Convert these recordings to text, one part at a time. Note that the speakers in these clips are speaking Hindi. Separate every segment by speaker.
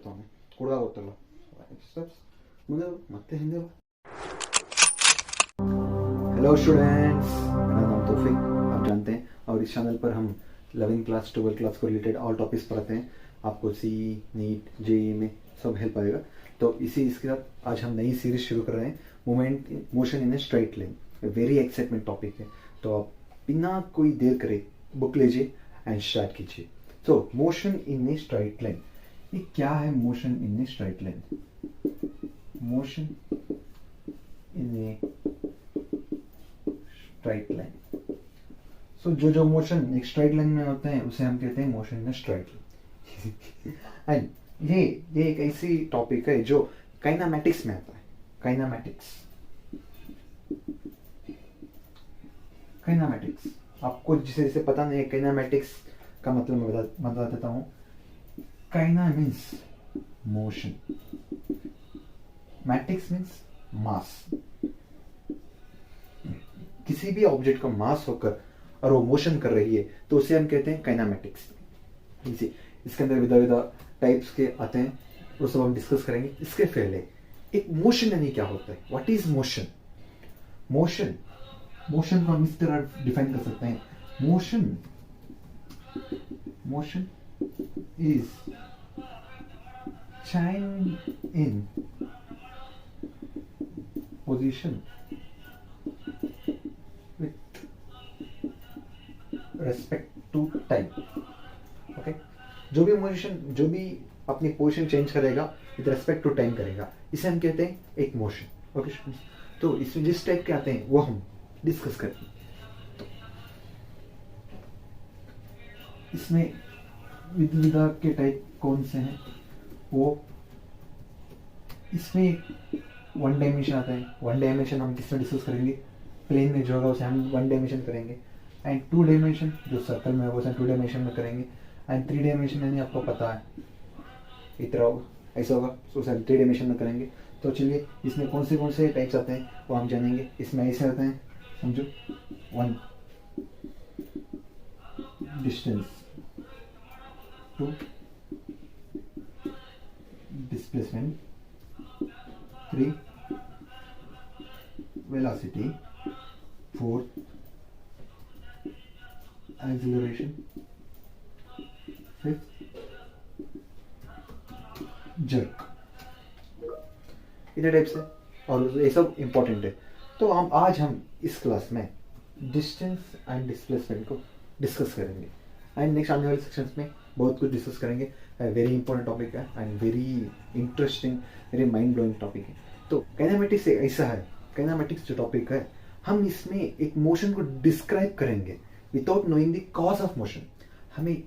Speaker 1: ಬರ್ತಾವನೆ ಹುಡುಗ ಗೊತ್ತಲ್ಲ ಸ್ಟೆಪ್ಸ್ ಮುಂದೆ ಮತ್ತೆ ಹಿಂದೆ ಬಾ. हेलो स्टूडेंट्स, मेरा नाम तौफिक, आप जानते हैं, और इस चैनल पर हम 11th क्लास 12th क्लास को रिलेटेड ऑल टॉपिक्स पढ़ाते हैं. आपको सी नीट जेई में सब हेल्प आएगा. तो इसके साथ आज हम नई सीरीज शुरू कर रहे हैं, motion in a straight line. Very excitement topic है. तो आप बिना कोई देर करे बुक लीजिए एंड स्टार्ट कीजिए. तो motion in a straight line, ये क्या है? Motion in a straight line, motion in a straight line. So जो मोशन एक स्ट्राइट लाइन में होते हैं उसे हम कहते हैं motion in straight line. And ये एक ऐसी टॉपिक है जो काइनामेटिक्स में आता है. काइनामेटिक्स आपको जिसे पता नहीं है काइनामेटिक्स का मतलब मैं बता देता हूँ. Kinema means motion, matrix means mass. किसी भी ऑब्जेक्ट का मास होकर और वो मोशन कर रही है तो उसे हम कहते हैं काइनामेटिक्स. इसके अंदर विधा टाइप्स के आते हैं, वो सब हम डिस्कस करेंगे. इसके पहले एक मोशन यानी क्या होता है? What is motion? मोशन को हम इस तरह डिफाइन कर सकते हैं. Motion is change in position with respect to time. Okay, जो भी अपनी पोजीशन चेंज करेगा विद रेस्पेक्ट टू टाइम करेगा, इसे हम कहते हैं एक मोशन. ओके, तो इसमें जिस टाइप के आते हैं वो हम डिस्कस करेंगे. तो इसमें विधा के टाइप कौन से हैं? वो इसमें वन डायमेंशन आता है. वन डायमेंशन हम किसमें डिस्कस करेंगे? प्लेन में जो होगा उसे हम वन डायमेंशन करेंगे. एंड टू डायमेंशन जो सर्कल में होगा उसे टू डायमेंशन में करेंगे. एंड थ्री डायमेंशन यानी आपको पता है इतना होगा, ऐसा होगा, तो उसे हम थ्री डायमेंशन में करेंगे. तो चलिए इसमें कौन से टाइप्स आते हैं वो हम जानेंगे. इसमें ऐसे आते हैं, समझो, one distance, two displacement, 3 velocity, 4 acceleration, 5 jerk. इतने टाइप से, और ये सब इंपॉर्टेंट है. तो आज हम इस क्लास में डिस्टेंस एंड डिस्प्लेसमेंट को डिस्कस करेंगे. एंड नेक्स्ट आने वाले सेक्शंस में बहुत कुछ डिस्कस करेंगे. वेरी इंपॉर्टेंट टॉपिक है and very interesting, very mind blowing topic है. तो काइनेमेटिक्स ऐसा है, काइनेमेटिक्स जो टॉपिक है, हम इसमें एक मोशन को डिस्क्राइब करेंगे without knowing the cause of motion. हमें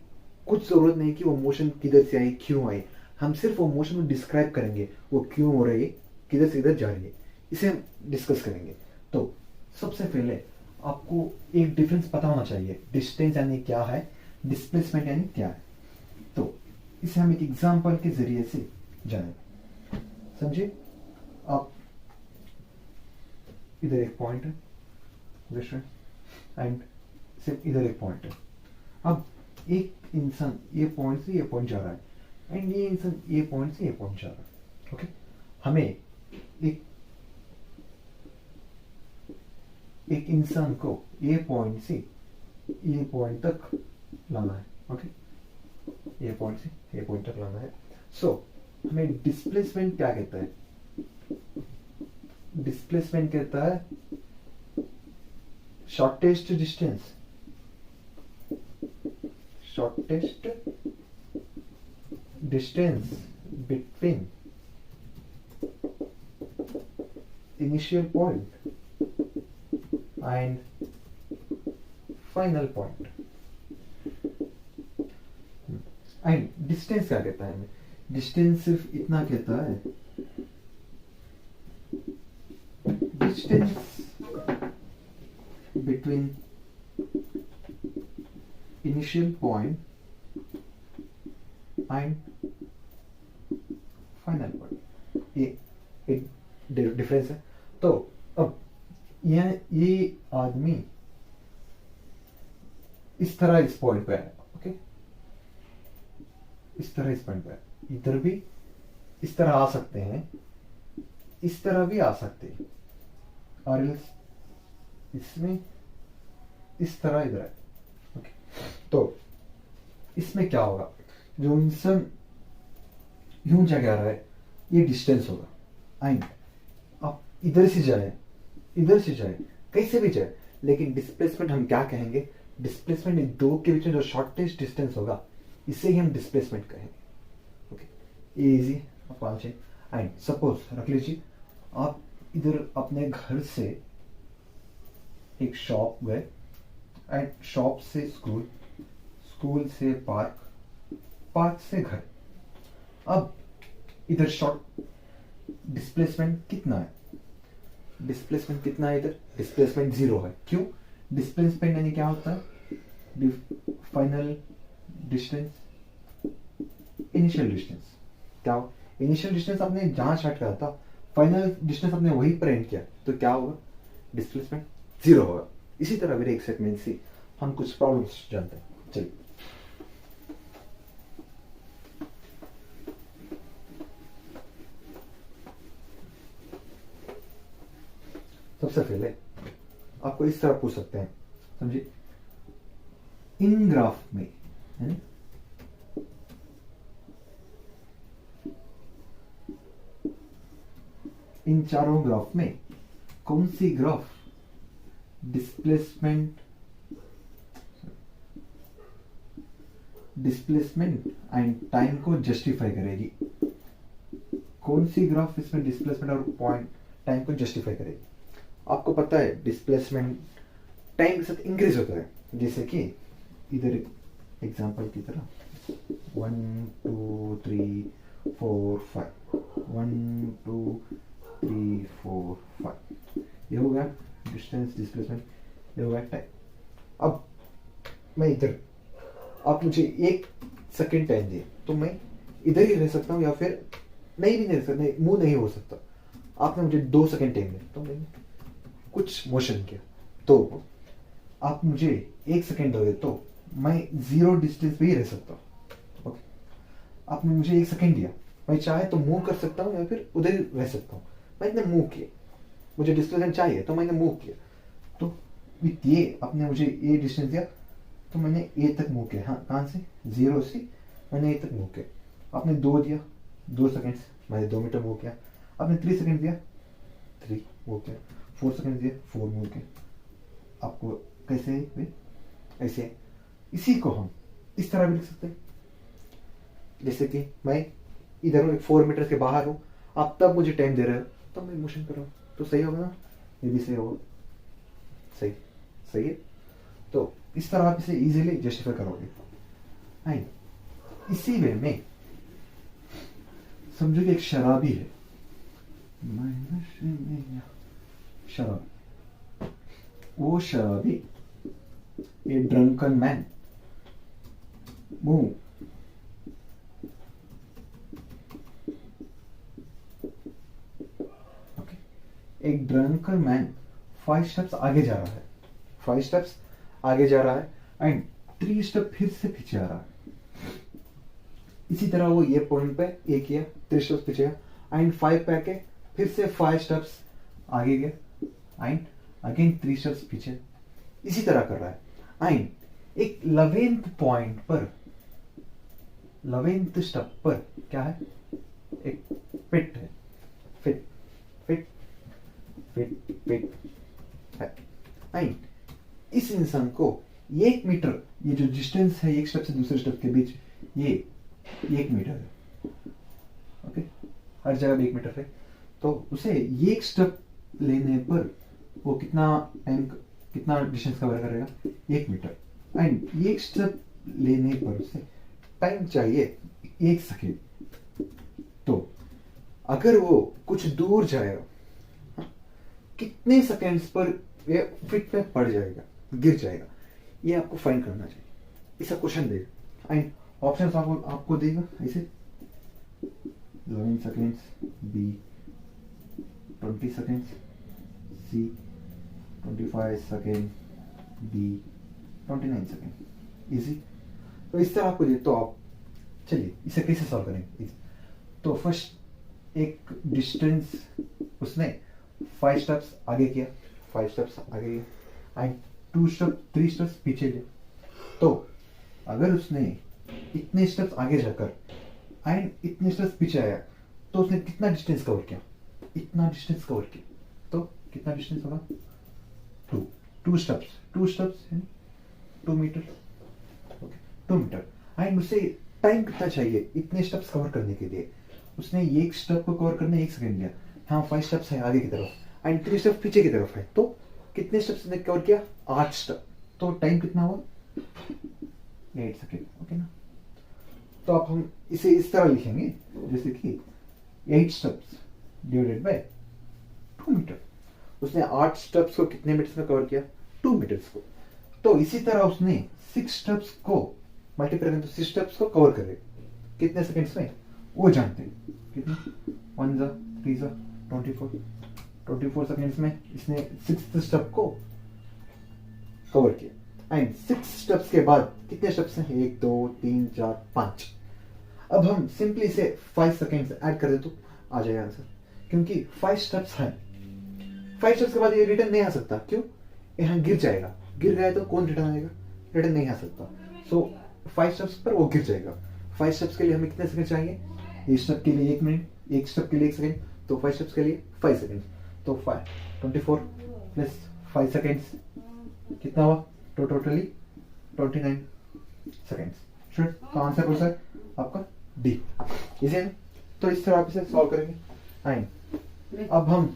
Speaker 1: कुछ जरूरत नहीं कि वो मोशन किधर से आई, क्यों आई. हम सिर्फ वो मोशन को डिस्क्राइब करेंगे, वो क्यों हो रही है, किधर से किधर जा रही है, इसे हम डिस्कस करेंगे. तो सबसे पहले आपको एक डिफरेंस पता होना चाहिए. डिस्टेंस यानी क्या है, डिस्प्लेसमेंट यानी क्या है. तो इसे हम एक एग्जाम्पल के जरिए से जानेंगे. समझिए, आप इधर एक पॉइंट है एंड सिर्फ इधर एक पॉइंट है. अब एक इंसान ये पॉइंट से ये पॉइंट जा रहा है एंड ये इंसान ये पॉइंट से ये पॉइंट जा रहा है. ओके, हमें एक इंसान को ये पॉइंट से ये पॉइंट तक लाना है. ओके, ये पॉइंट से ये पॉइंट तक लाना है. सो हमें डिस्प्लेसमेंट क्या कहता है? डिस्प्लेसमेंट कहता है shortest distance between initial point and final point. And distance क्या कहता है? डिस्टेंस सिर्फ इतना कहता है, distance between initial point and final point. ये एक डिफरेंस है. तो अब ये आदमी इस तरह इस पॉइंट पे है. ओके, इस तरह इस पॉइंट पे है, इधर भी इस तरह आ सकते हैं, इस तरह भी आ सकते हैं, और इसमें इस तरह इधर है। ओके, तो इसमें क्या होगा, जो इंसान यूं जगह रहा है ये डिस्टेंस होगा। एंड आप इधर से जाए, इधर से जाए, कैसे भी जाए, लेकिन डिस्प्लेसमेंट हम क्या कहेंगे, डिस्प्लेसमेंट इन दो के बीच में जो शॉर्टेस्ट डिस्टेंस होगा इसे ही हम डिस्प्लेसमेंट कहेंगे। ओके, ये इजी पांच है। एंड सपोज रख लीजिए आप इधर अपने घर से एक शॉप गए, एंड शॉप से स्कूल, स्कूल से पार्क, पार्क से घर। अब इधर शॉर्ट डिस्प्लेसमेंट कितना है, डिस्प्लेसमेंट कितना है इधर, डिस्प्लेसमेंट 0 है। क्यों, डिस्प्लेसमेंट यानी क्या होता है, फाइनल डिस्टेंस, इनिशियल डिस्टेंस। क्या हो, इनिशियल डिस्टेंस आपने जहां स्टार्ट करा था, फाइनल डिस्टेंस आपने वहीं पर एंड किया, तो क्या होगा, डिस्प्लेसमेंट 0 होगा। इसी तरह मेरे एक सेगमेंट से हम कुछ प्रॉब्लम्स जानते हैं। चलिए, सबसे पहले आपको इस तरह पूछ सकते हैं, समझिए, इन ग्राफ में इन चारों ग्राफ में कौन सी ग्राफ डिस्प्लेसमेंट एंड टाइम को जस्टिफाई करेगी, कौन सी ग्राफ इसमें डिस्प्लेसमेंट और पॉइंट टाइम को जस्टिफाई करेगी। आपको पता है डिस्प्लेसमेंट टाइम के साथ इंक्रीज होता है, जैसे कि इधर एग्जांपल की तरह 1 2 3 4 5 1 2 3 4 5, ये हो गया डिस्टेंस, डिस्प्लेसमेंट, ये हो गया टाइम। अब मैं इधर, आप मुझे 1 सेकेंड टाइम दिए तो मैं इधर ही रह सकता हूँ, या फिर नहीं भी नहीं रह सकता, मूव नहीं हो सकता। आपने मुझे 2 सेकेंड टाइम दिया तो मैंने कुछ मोशन किया, तो आप मुझे 1 सेकेंड दोगे तो मैं 0 डिस्टेंस पे ही रह सकता हूँ। ओके, आपने मुझे 1 सेकेंड दिया, मैं चाहे तो मूव कर सकता हूँ या फिर उधर ही रह सकता हूँ। मैंने मूव किया, मुझे डिस्प्लेसमेंट चाहिए तो मैंने मूव किया, तो विथ ये आपने मुझे ये डिस्टेंस दिया तो मैंने ए तक मूव किया। हाँ, कहाँ से, 0 से मैंने ए तक मूव किया। आपने 2 दिया, 2 सेकेंड्स, मैंने 2 मीटर मूव किया। आपने 3 सेकेंड दिया, 3 मूव किया। 4 सेकेंड दिया, 4 मूव किया। आपको कैसे है, ऐसे। इसी को हम इस तरह भी लिख सकते हैं, जैसे कि मैं इधर हूँ, 4 मीटर के बाहर हूँ, आप तब मुझे टाइम दे रहे हो तब मैं मोशन कर रहा हूँ, तो सही होगा ना, ये भी सही होगा, सही सही है। तो इस तरह आप इसे इजीली जस्टिफाई करोगे। एंड इसी वे में समझो कि एक शराबी है, शराब, वो शराबी, ए ड्रंकन मैन मूव एक ड्रंकन मैन 5 स्टेप्स आगे जा रहा है, 5 स्टेप्स आगे जा रहा है, एंड 3 स्टेप फिर से पीछे आ रहा है। इसी तरह वो ये पॉइंट पे ये किया, 3 स्टेप्स पीछे गया, एंड 5 पे आके फिर से 5 स्टेप्स आगे गया, एंड अगेन 3 स्टेप्स पीछे। इसी तरह कर रहा है। एंड एक 11th पॉइंट पर, 11th स्टेप पर क्या है, एक पिट है, फिट फिट फिट फिट है। एंड इस इंसान को 1 मीटर, ये जो डिस्टेंस है एक स्टेप से दूसरे स्टेप के बीच, ये 1 मीटर है। ओके, हर जगह भी 1 मीटर है, तो उसे 1 स्टेप लेने पर वो कितना टाइम, कितना डिस्टेंस कवर करेगा, 1 मीटर। एंड 1 स्टेप लेने पर उसे टाइम चाहिए 1 सेकेंड। तो अगर वो कुछ दूर जाएगा, कितने सेकेंड्स पर ये फिट में पड़ जाएगा, गिर जाएगा, ये आपको फाइंड करना चाहिए। इसका क्वेश्चन देगा, एंड ऑप्शंस आपको देगा ऐसे, 11 सेकेंड्स, बी 20 सेकेंड्स, सी 25 सेकेंड, डी 29 सेकेंड। इजी। तो इस तरह आपको दे, तो आप चलिए इसे कैसे सॉल्व करेंगे। तो फर्स्ट एक डिस्टेंस उसने 5 स्टेप्स आगे किया, 5 स्टेप्स आगे किया एंड 3 स्टेप्स पीछे लिए। तो अगर उसने इतने स्टेप्स आगे जाकर एंड इतने स्टेप्स पीछे आया तो उसने कितना डिस्टेंस कवर किया? इतना डिस्टेंस कवर किया। तो कितना डिस्टेंस होगा? 2 steps 2 metre, okay 2 metre. And उसे टाइम कितना चाहिए इतने स्टेप्स कवर करने के लिए? उसने एक स्टेप को कवर करने 1 सेकंड लिया। हाँ 5 स्टेप्स है आगे की तरफ एंड 3 स्टेप्स पीछे की तरफ है, तो कितने स्टेप्स ने कवर किया? 8 स्टेप। तो टाइम कितना हुआ? 8 सेकंड, ओके ना। तो अब हम इसे इस तरह लिखेंगे जैसे कि 8 स्टेप्स डिवाइडेड बाय 2 मीटर। उसने 8 स्टेप्स को कितने मीटर्स में कवर किया? 2 मीटर्स को। तो इसी तरह उसने 6 स्टेप्स को मल्टीप्लाई करें तो 6 स्टेप्स को कवर करे कितने सेकंड्स में? वो जानते हैं कितने? 1 जा 3 जा 24 सेकंड्स में इसने 6th स्टेप को कवर किया। एंड 6 स्टेप्स के बाद कितने स्टेप्स हैं? 1 2 3 4 5। अब हम सिंपली इसे 5 सेकंड्स ऐड कर दे तो आ जाएगा आंसर, क्योंकि 5 स्टेप्स हैं। 5 स्टेप्स के बाद ये रिटर्न नहीं आ सकता, क्यों? यहाँ गिर जाएगा, गिर गया तो कौन रिटर्न आएगा? रिटर्न नहीं आ सकता। सो 5 स्टेप्स पर वो गिर जाएगा। 5 स्टेप्स के लिए हमें कितने सेकंड चाहिए? एक स्टेप के लिए 1 मिनट, एक स्टेप के लिए 1 सेकंड, तो 5 स्टेप्स के लिए 5 सेकंड। तो 24 प्लस 5 सेकंड्स कितना हुआ? तो टोटली 29 सेकंड्स। श्योर? तो आंसर कौन सा है आपका? डी। इजी है ना? तो इस तरह आप इसे सॉल्व करेंगे। एंड अब हम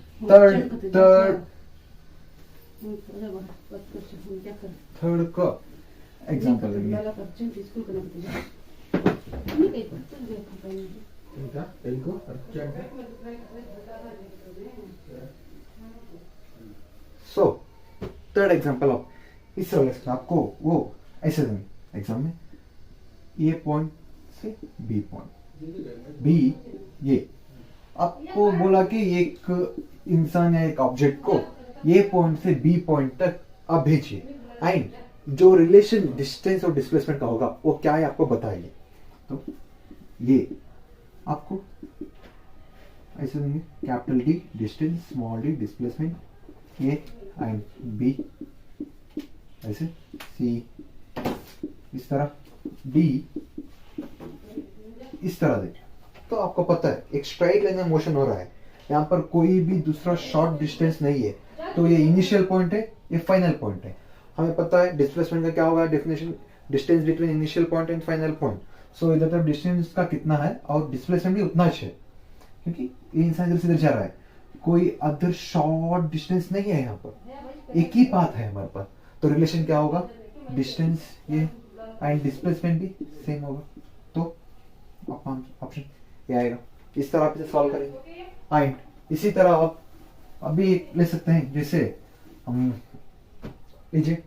Speaker 1: थर्ड का एग्जांपल लेंगे। सो थर्ड एग्जांपल ऑफ इस तरह आपको वो ऐसे देंगे एग्जाम में, ए पॉइंट से बी पॉइंट, बी ये आपको बोला कि एक इंसान या एक ऑब्जेक्ट को ए पॉइंट से बी पॉइंट तक आप भेजिए एंड जो रिलेशन डिस्टेंस और डिस्प्लेसमेंट का होगा वो क्या है आपको बताइए। तो ये आपको ऐसे देंगे, capital D distance, small D displacement, A and B ऐसे, सी इस तरह, डी इस तरह दे। तो आपको पता है एक स्ट्राइट लाइन में मोशन हो रहा है, यहाँ पर कोई भी दूसरा शॉर्ट डिस्टेंस नहीं है, तो ये इनिशियल पॉइंट है, ये फाइनल पॉइंट है। हमें पता है डिस्प्लेसमेंट का क्या होगा definition, distance between initial point and final point. So इधर तक डिस्टेंस का कितना है और डिस्प्लेसमेंट भी उतना ही है, क्योंकि ये इंसान इधर से इधर जा रहा है, कोई अदर शॉर्ट डिस्टेंस नहीं है यहाँ पर, एक ही पाथ है हमारे पास। तो रिलेशन क्या होगा? डिस्टेंस ये एंड डिस्प्लेसमेंट भी सेम होगा। तो ऑप्शन ये आएगा। इस तरह आप इसे सॉल्व करेंगे। एंड इसी तरह आप अभी ले सकते हैं, जैसे हम लीजिए,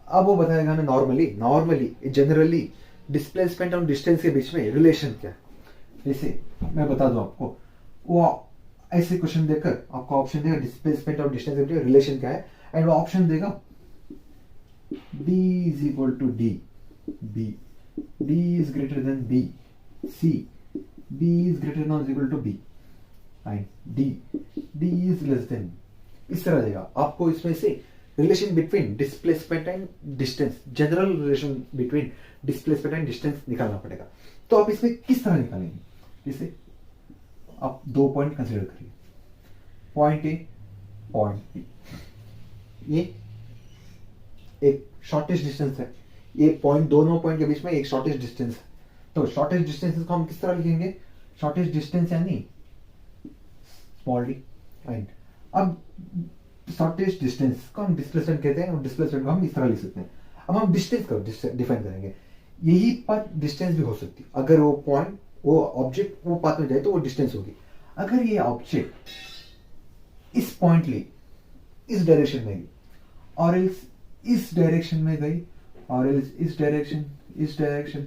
Speaker 1: अब वो बताएगा ना नॉर्मली जनरली डिस्प्लेसमेंट और डिस्टेंस के बीच में रिलेशन क्या है। जैसे मैं बता दूं आपको, वो ऐसे क्वेश्चन देकर आपको ऑप्शन देगा डिस्प्लेसमेंट और डिस्टेंस के बीच रिलेशन क्या है, एंड वो ऑप्शन देगा D is equal to D, B, D is greater than B, C, B is greater than or equal to B, and D is less than। इस तरह देगा आपको। इसमें से relation between displacement and distance, general relation between displacement and distance निकालना पड़ेगा। तो आप इसमें किस तरह निकालेंगे? जैसे आप 2 पॉइंट कंसिडर करिए, पॉइंट ए पॉइंट बी, ये एक शॉर्टेस्ट डिस्टेंस है, ये पॉइंट दोनों पॉइंट के बीच में एक शॉर्टेस्ट डिस्टेंस है। तो शॉर्टेस्ट डिस्टेंस को हम किस तरह लिखेंगे? शॉर्टेस्ट डिस्टेंस यानी स्मॉल डी। एंड अब शॉर्टेस्ट डिस्टेंस को हम डिस्प्लेसमेंट कहते हैं और डिस्प्लेसमेंट को हम इस तरह लिख सकते हैं। अब हम डिस्टेंस को डिफाइन करेंगे। यही पाथ डिस्टेंस भी हो सकती है, अगर वो पॉइंट वो ऑब्जेक्ट वो पाथ में जाए तो वो डिस्टेंस होगी। अगर ये ऑब्जेक्ट इस पॉइंट ली, इस डायरेक्शन में गई, और इस डायरेक्शन में गई, और इस डायरेक्शन, इस डायरेक्शन,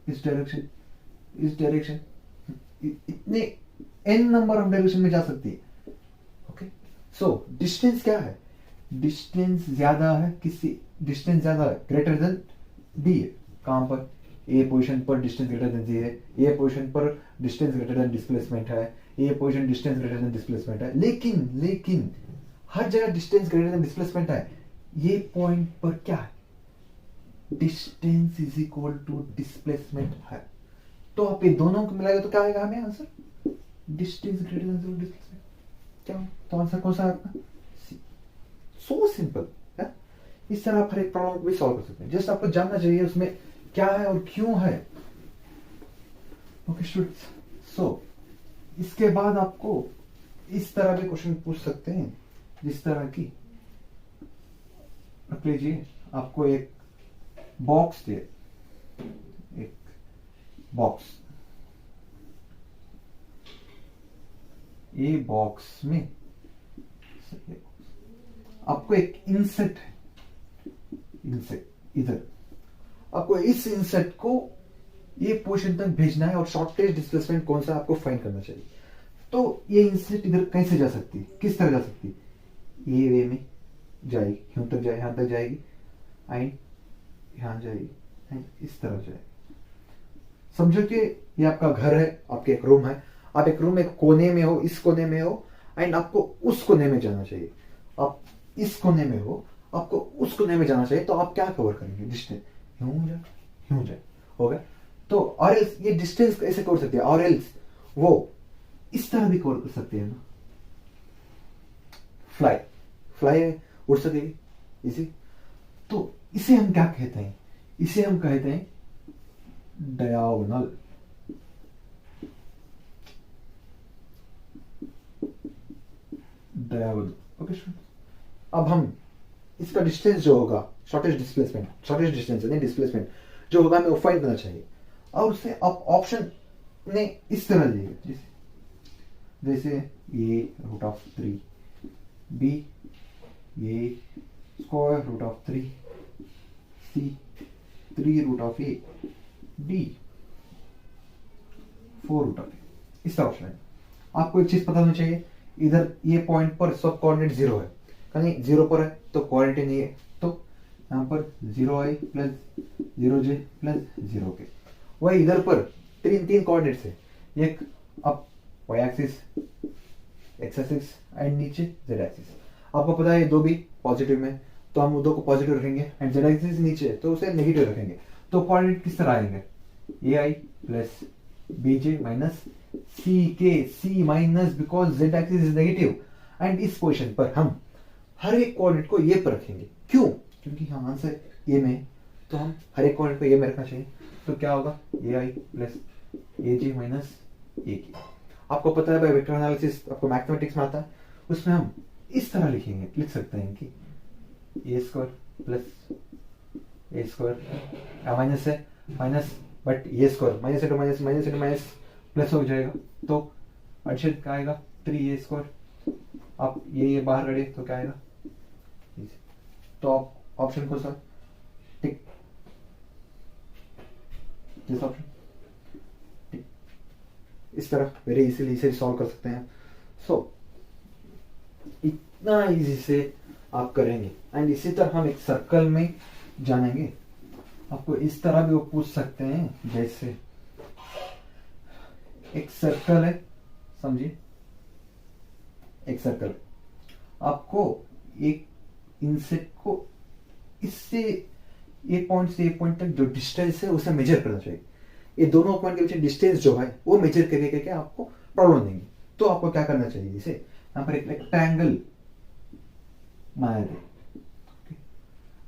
Speaker 1: इस डायरेक्शन, इस डायरेक्शन, इतने n नंबर ऑफ डायरेक्शन में जा सकती है। ओके, सो डिस्टेंस क्या है? डिस्टेंस ज्यादा है, किसी डिस्टेंस ज्यादा है, ग्रेटर देन डी है। कहां पर? ए पोजीशन पर डिस्टेंस ग्रेटर देन जी है, ए पोजीशन पर डिस्टेंस ग्रेटर देन डिस्प्लेसमेंट है, A position distance greater than displacement है, लेकिन हर जगह डिस्टेंस ग्रेटर देन डिस्प्लेसमेंट है। ये पॉइंट पर क्या है, distance is equal to displacement है। तो आप ये दोनों को मिलाएगा तो क्या आएगा हमें answer, distance greater than displacement. क्या तो आंसर कौन सा आपका, सो सिंपल है। इस तरह आप हर एक प्रॉब्लम को भी सॉल्व कर सकते हैं, जस्ट आपको जानना चाहिए उसमें क्या है और क्यों है। ओके स्टूडेंट्स, सो इसके बाद आपको इस तरह भी क्वेश्चन पूछ सकते हैं, जिस तरह की रख लीजिए आपको एक बॉक्स दे, एक बॉक्स, ये बॉक्स में आपको एक इंसेट है, इंसेट इधर, आपको इस इंसेट को ये पोजीशन तक भेजना है और शॉर्टेज डिस्प्लेसमेंट कौन सा आपको फाइंड करना चाहिए। तो ये इंसेट इधर कैसे जा सकती है, किस तरह जा सकती है, ये वे में जाएगी, यूं तक जाए, यहां तक जाएगी एंड यहां जाएगी एंड इस तरह जाएगी। समझो कि ये आपका घर है, आपके एक रूम है, आप एक रूम एक कोने में हो, इस कोने में हो एंड आपको उस कोने में जाना चाहिए। आप इस कोने में हो, आपको उस कोने में जाना चाहिए, तो आप क्या कवर करेंगे, डिस्टेंस यूं जाए हो गया। तो और एल्स ये डिस्टेंस कैसे कवर सकते हैं, और एल्स वो इस तरह भी कवर कर सकते हैं ना, फ्लाई उड़ सकेगी इसी। तो इसे हम क्या कहते हैं, इसे हम कहते हैं डायगोनल। Diagonal okay. अब हम इसका डिस्टेंस जो होगा, शॉर्टेज डिस्टेंस नहीं डिस्प्लेसमेंट जो होगा, हमें वो फाइंड करना चाहिए। और उससे आप ऑप्शन ने इस तरह लिए, जैसे ये √3, बी ये √3, सी 3√a, डी 4√a, इस तरह ऑप्शन है। आपको एक चीज पता होनी चाहिए, इधर ये पॉइंट पर सब कोऑर्डिनेट 0 है, कहीं 0 पर है तो कोऑर्डिनेट नहीं है, तो यहाँ पर 0i plus 0j plus 0k। वही इधर पर तीन कोऑर्डिनेट्स है, एक up y axis, x axis and नीचे z एक्सिस। आपको पता है ये दो भी पॉजिटिव में, तो हम दो को पॉजिटिव रखेंगे एंड z एक्सिस नीचे तो उसे नेगेटिव रखेंगे। तो कोऑर्डिनेट किस तरह आएंगे, ai plus bj minus C minus, because z axis is negative and इस पोजीशन पर हम हर एक कोऑर्डिनेट को ये पर रखेंगे। क्यों, क्योंकि हम आंसर ये में, तो हम हर एक कोऑर्डिनेट को ये में रखना चाहिए। तो क्या होगा, ai plus aj minus a। आपको पता है भाई वेक्टर एनालिसिस आपको मैथमेटिक्स में आता है, उसमें हम इस तरह लिख सकते हैं कि a square plus a square minus है माइनस, बट ये square minus into minus, minus into minus plus हो जाएगा, तो एडिशन क्या आएगा 3a स्क्वायर। आप ये बाहर करें तो क्या आएगा, तो आप ऑप्शन को sir tick, this option tick, इस तरह वेरी इजीली इसे सॉल्व कर सकते हैं। सो इतना इजी से आप करेंगे एंड इसी तरह हम एक सर्कल में जानेंगे। आपको इस तरह भी वो पूछ सकते हैं, जैसे एक सर्कल है, समझिए एक सर्कल, आपको एक इंसेट को इससे एक पॉइंट से एक पॉइंट तक जो डिस्टेंस है उसे मेजर करना चाहिए। ये दोनों पॉइंट के बीच डिस्टेंस जो है वो मेजर करके आपको प्रॉब्लम देंगे। तो आपको क्या करना चाहिए, जैसे यहाँ पर एक रेक्टेंगल बनाया दे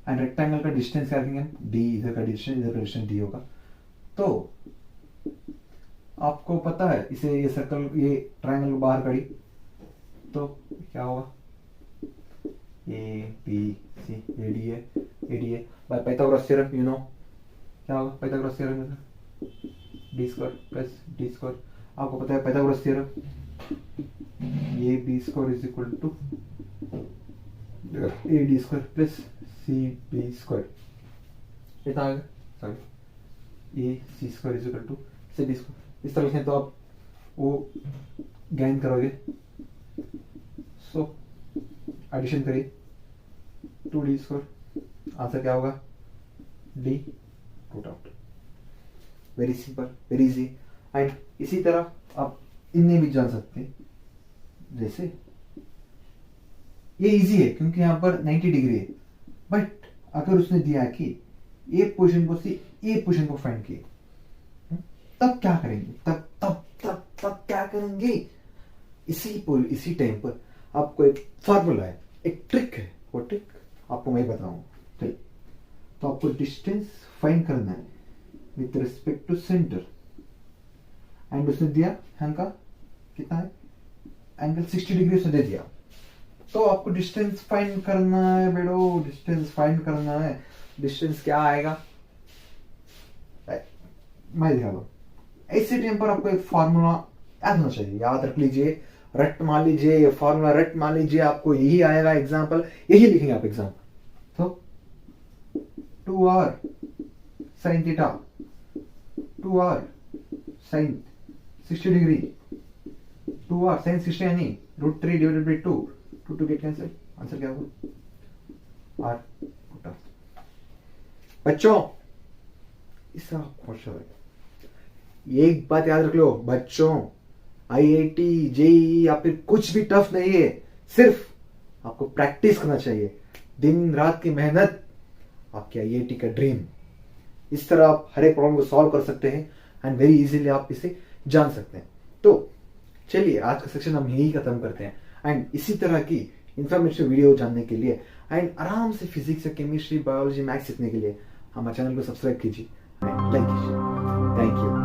Speaker 1: एंड रेक्टेंगल का डिस्टेंस क्या रखेंगे, डी, इधर का डिस्टेंस डी होगा। तो आपको पता है इसे, ये सर्कल, ये ट्रायंगल बाहर करी तो क्या होगा, A B C, A D A by Pythagoras theorem, you know क्या होगा पाइथागोरस थ्योरम में, D square plus D square. आपको पता है Pythagoras theorem, A B square is equal to A D square plus C B square. इतना आ गया, sorry A C square is equal to C D square. इस तरह लिखें तो आप वो ज्ञान करोगे। सो एडिशन करिए 2d स्क्वायर, आंसर क्या होगा, d root out. Very simple, very easy. And इसी तरह आप इनमें भी जान सकते हैं, जैसे ये इजी है क्योंकि यहाँ पर 90 डिग्री है, बट अगर उसने दिया कि ए पोजीशन को से ए पोजीशन को फाइंड किए, तब क्या करेंगे? तब तब तब तब क्या करेंगे? इसी टाइम पर आपको एक फॉर्मूला है, एक ट्रिक है, वो ट्रिक आपको मैं बताऊंगा। चलिए, तो आपको डिस्टेंस फाइंड करना है with respect to centre, and उसने दिया यहाँ का कितना है, एंगल 60 डिग्री उसने दे दिया। तो आपको डिस्टेंस फाइंड करना है बेटो, डिस्टेंस फाइंड करना है। डिस्टेंस क्या आएगा मैं दिखा दो। ऐसे टाइम पर आपको एक फॉर्मूला याद होना चाहिए, याद रख लीजिए, रट मान लीजिए, ये फॉर्मूला रट मान लीजिए, आपको यही आएगा एग्जाम्पल, यही लिखेंगे आप एग्जाम्पल। तो 2r sin theta, 2r sin 60 degree, 2r sin 60 यानी √3 divided by 2, 2 get cancel, answer क्या होगा? r। बच्चों इसका क्वेश्चन है, एक बात याद रख लो बच्चों, IIT JEE या फिर कुछ भी टफ नहीं है, सिर्फ आपको प्रैक्टिस करना चाहिए, दिन रात की मेहनत आपके IIT का ड्रीम। इस तरह आप हर एक प्रॉब्लम को सॉल्व कर सकते हैं एंड वेरी इजीली आप इसे जान सकते हैं। तो चलिए आज का सेक्शन हम यही खत्म करते हैं, एंड इसी तरह की इंफॉर्मेटिव वीडियो जानने के लिए एंड आराम से फिजिक्स या केमिस्ट्री बायोलॉजी मैथ्स सीखने के लिए हमारे चैनल को सब्सक्राइब कीजिए एंड लाइक कीजिए। Thank you.